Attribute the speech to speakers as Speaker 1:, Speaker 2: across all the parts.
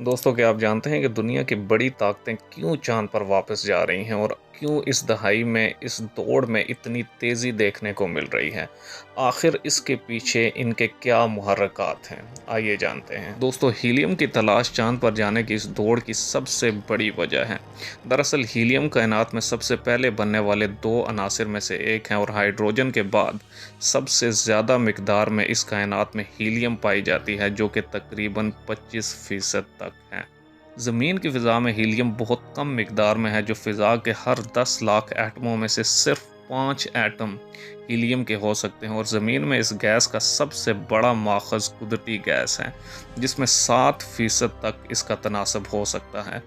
Speaker 1: दोस्तों, क्या आप जानते हैं कि दुनिया की बड़ी ताकतें क्यों चाँद पर वापस जा रही हैं और क्यों इस दहाई में, इस दौड़ में इतनी तेज़ी देखने को मिल रही है? आखिर इसके पीछे इनके क्या मुहर्रिकात हैं? आइए जानते हैं। दोस्तों, हीलियम की तलाश चाँद पर जाने की इस दौड़ की सबसे बड़ी वजह है। दरअसल हीलियम कायनात में सबसे पहले बनने वाले 2 अनासिर में से एक हैं और हाइड्रोजन के बाद सबसे ज़्यादा मिकदार में इस कायनात में हीलियम पाई जाती है, जो कि तकरीबन 25% तक है। ज़मीन की फ़िज़ा में हीलियम बहुत कम मिकदार में है, जो फ़िज़ा के हर 10 लाख एटमों में से सिर्फ 5 एटम हीलियम के हो सकते हैं और ज़मीन में इस गैस का सबसे बड़ा माखज़ कुदरती गैस है, जिसमें 7% तक इसका तनासब हो सकता है।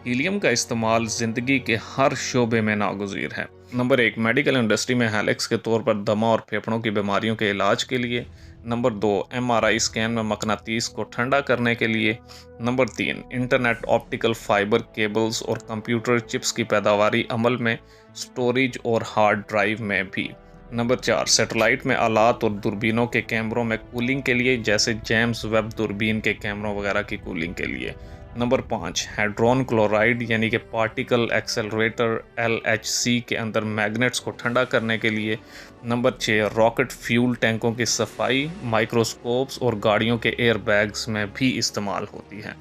Speaker 1: हीलियम का इस्तेमाल ज़िंदगी के हर शोबे में नागुज़ीर है। नंबर 1, मेडिकल इंडस्ट्री में हेलिक्स के तौर पर दमा और फेफड़ों की बीमारियों के इलाज के लिए। नंबर 2, एमआरआई स्कैन में मकनातीस को ठंडा करने के लिए। Number 3, internet optical fibre cables और कंप्यूटर चिप्स की पैदावारी अमल में, स्टोरेज और हार्ड ड्राइव में भी। नंबर 4, सैटेलाइट में आलात और दूरबीनों के कैमरों में कूलिंग के लिए, जैसे जेम्स वेब दूरबीन के कैमरों वगैरह की कूलिंग के लिए। नंबर 5, हेड्रोन क्लोराइड यानी कि पार्टिकल एक्सेलरेटर LHC के अंदर मैग्नेट्स को ठंडा करने के लिए। नंबर 6, रॉकेट फ्यूल टैंकों की सफाई, माइक्रोस्कोप्स और गाड़ियों के एयर बैग्स में भी इस्तेमाल होती है।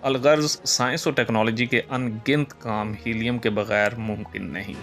Speaker 1: अलगर्ज साइंस और टेक्नोलॉजी के अनगिनत काम हीलियम के बगैर मुमकिन नहीं।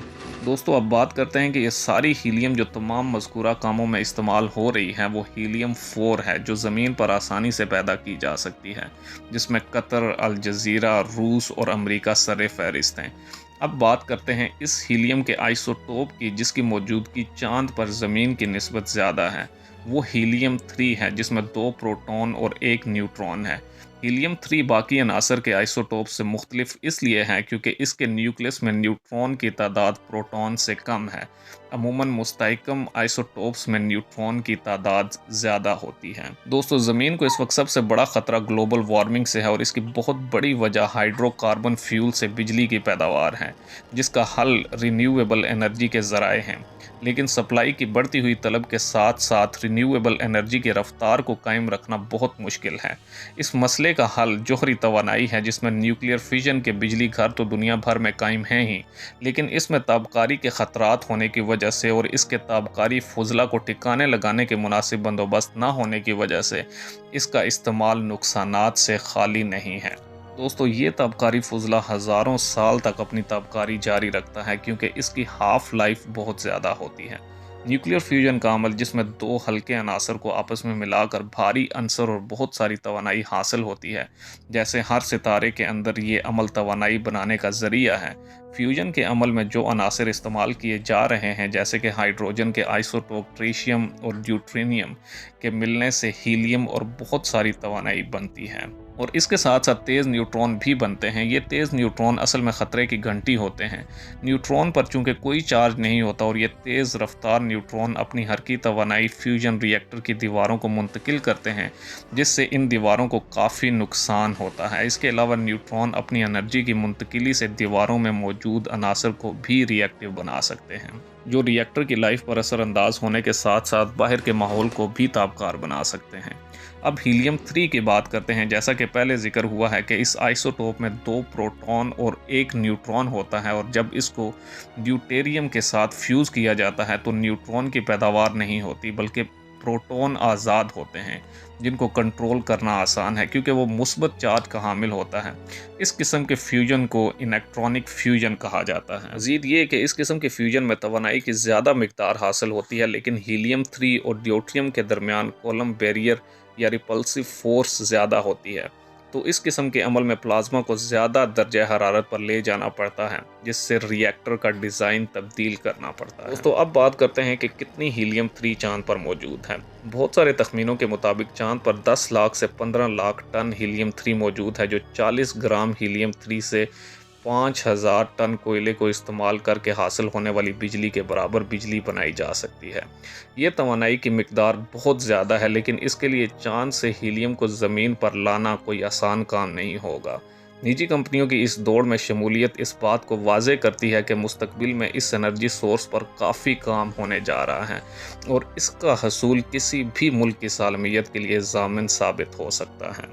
Speaker 1: दोस्तों, अब बात करते हैं कि ये सारी हीलियम जो तमाम मज़कूरा कामों में इस्तेमाल हो रही है, वो हीलियम 4 है, जो ज़मीन पर आसानी से पैदा की जा सकती है, जिसमें कतर, अल जज़ीरा, रूस और अमेरिका सर-ए-फ़हरिस्त हैं। अब बात करते हैं इस हीलियम के आइसोटोप की, जिसकी मौजूदगी चाँद पर ज़मीन की निस्बत ज़्यादा है। वो हीलियम 3 है, जिसमें 2 प्रोटॉन और 1 न्यूट्रॉन है। हीलियम 3 बाकी अनासर के आइसोटोप से मुख्तलिफ इसलिए है क्योंकि इसके न्यूक्लियस में न्यूट्रॉन की तादाद प्रोटॉन से कम है। अमूमन मुस्तहकम आइसोटोप्स में न्यूट्रॉन की तादाद ज़्यादा होती है। दोस्तों, ज़मीन को इस वक्त सबसे बड़ा ख़तरा ग्लोबल वार्मिंग से है और इसकी बहुत बड़ी वजह हाइड्रोकार्बन फ्यूल से बिजली की पैदावार है, जिसका हल रिन्यूएबल एनर्जी के ज़राए हैं। लेकिन सप्लाई की बढ़ती हुई तलब के साथ साथ रिन्यूएबल एनर्जी की रफ्तार को कायम रखना बहुत मुश्किल है। इस मसले का हल जोहरी तवानाई है, जिसमें न्यूक्लियर फिजन के बिजली घर तो दुनिया भर में कायम हैं ही, लेकिन इसमें ताबकारी के ख़तरात होने की वजह से और इसके ताबकारी फुजला को टिकाने लगाने के मुनासिब बंदोबस्त न होने की वजह से इसका इस्तेमाल नुकसानात से खाली नहीं है। दोस्तों, ये ताबकारी फुजला हज़ारों साल तक अपनी ताबकारी जारी रखता है क्योंकि इसकी हाफ लाइफ बहुत ज़्यादा होती है। न्यूक्लियर फ्यूजन का अमल, जिसमें 2 हल्के अनासर को आपस में मिलाकर भारी अंसर और बहुत सारी तवानाई हासिल होती है, जैसे हर सितारे के अंदर ये अमल तवानाई बनाने का ज़रिया है। फ्यूजन के अमल में जो अनासर इस्तेमाल किए जा रहे हैं, जैसे कि हाइड्रोजन के आइसोटोप ट्रिशियम और ड्यूटेरियम के मिलने से हीलियम और बहुत सारी तवानाई बनती है और इसके साथ साथ तेज़ न्यूट्रॉन भी बनते हैं। ये तेज़ न्यूट्रॉन असल में ख़तरे की घंटी होते हैं। न्यूट्रॉन पर चूंकि कोई चार्ज नहीं होता और ये तेज़ रफ्तार न्यूट्रॉन अपनी हरकी तवानाई फ्यूजन रिएक्टर की दीवारों को मुंतकिल करते हैं, जिससे इन दीवारों को काफ़ी नुकसान होता है। इसके अलावा न्यूट्रॉन अपनी एनर्जी की मुंतकिली से दीवारों में मौजूद अनासर को भी रिएक्टिव बना सकते हैं, जो रिएक्टर की लाइफ पर असरअंदाज होने के साथ साथ बाहर के माहौल को भी ताबकार बना सकते हैं। अब हीलियम 3 की बात करते हैं। जैसा कि पहले जिक्र हुआ है कि इस आइसोटोप में 2 प्रोटॉन और 1 न्यूट्रॉन होता है और जब इसको ड्यूटेरियम के साथ फ्यूज़ किया जाता है तो न्यूट्रॉन की पैदावार नहीं होती, बल्कि प्रोटॉन आज़ाद होते हैं, जिनको कंट्रोल करना आसान है क्योंकि वो मुस्बत चार्ज का हामिल होता है। इस किस्म के फ्यूजन को इलेक्ट्रॉनिक फ्यूजन कहा जाता है। मज़ीद ये कि इस किस्म के फ्यूजन में तवानाई की ज़्यादा मिकदार हासिल होती है, लेकिन हीलियम 3 और ड्यूटेरियम के दरमियान कॉलम बैरियर या रिपल्सिव फोर्स ज़्यादा होती है, तो इस किस्म के अमल में प्लाज्मा को ज़्यादा दर्जा हरारत पर ले जाना पड़ता है, जिससे रिएक्टर का डिज़ाइन तब्दील करना पड़ता है। दोस्तों, अब बात करते हैं कि कितनी हीलियम 3 चाँद पर मौजूद है। बहुत सारे तखमीनों के मुताबिक चाँद पर 10 लाख से 15 लाख टन हीलियम 3 मौजूद है, जो 40 ग्राम हीलियम 3 से 5000 टन कोयले को इस्तेमाल करके हासिल होने वाली बिजली के बराबर बिजली बनाई जा सकती है। ये तवानाई की मिकदार बहुत ज़्यादा है, लेकिन इसके लिए चाँद से हीलियम को ज़मीन पर लाना कोई आसान काम नहीं होगा। निजी कंपनियों की इस दौड़ में शमूलियत इस बात को वाज़े करती है कि मुस्तकबिल में इस एनर्जी सोर्स पर काफ़ी काम होने जा रहा है और इसका हसूल किसी भी मुल्क की सालमियत के लिए ज़ामिन साबित हो सकता है।